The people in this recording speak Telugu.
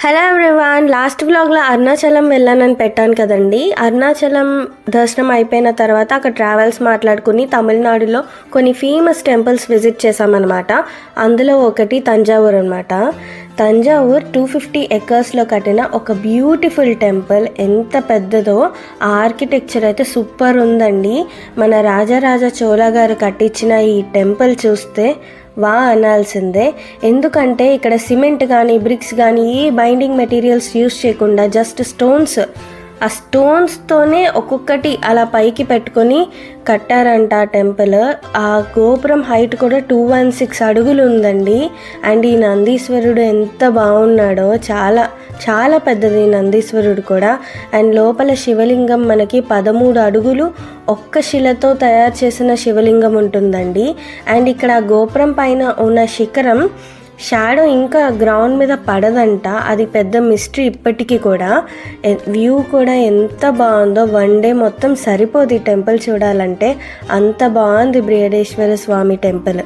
హలో ఎవ్రీవన్, లాస్ట్ వ్లాగ్లో అరుణాచలం వెళ్ళానని పెట్టాను కదండి. అరుణాచలం దర్శనం అయిపోయిన తర్వాత అక్కడ ట్రావెల్స్ మాట్లాడుకుని తమిళనాడులో కొన్ని ఫేమస్ టెంపుల్స్ విజిట్ చేసామన్నమాట. అందులో ఒకటి తంజావూర్ అనమాట. తంజావూర్ 250 ఎకర్స్లో కట్టిన ఒక బ్యూటిఫుల్ టెంపుల్. ఎంత పెద్దదో, ఆ ఆర్కిటెక్చర్ అయితే సూపర్ ఉందండి. మన రాజరాజ చోళ గారు కట్టించిన ఈ టెంపుల్ చూస్తే వా అనాల్సిందే. ఎందుకంటే ఇక్కడ సిమెంట్ కానీ బ్రిక్స్ కానీ ఏ బైండింగ్ మెటీరియల్స్ యూస్ చేయకుండా జస్ట్ స్టోన్స్, ఆ స్టోన్స్తోనే ఒక్కొక్కటి అలా పైకి పెట్టుకొని కట్టారంట ఆ టెంపుల్. ఆ గోపురం హైట్ కూడా 216 అడుగులు ఉందండి. అండ్ ఈ నందీశ్వరుడు ఎంత బాగున్నాడో, చాలా చాలా పెద్దది నందీశ్వరుడు కూడా. అండ్ లోపల శివలింగం మనకి 13 అడుగులు ఒక్క శిలతో తయారు చేసిన శివలింగం ఉంటుందండి. అండ్ ఇక్కడ గోపురం పైన ఉన్న శిఖరం షాడో ఇంకా గ్రౌండ్ మీద పడదంట. అది పెద్ద మిస్టరీ ఇప్పటికీ కూడా. వ్యూ కూడా ఎంత బాగుందో, వన్ డే మొత్తం సరిపోదు ఈ టెంపుల్ చూడాలంటే. అంత బాగుంది బృహదేశ్వర స్వామి టెంపుల్.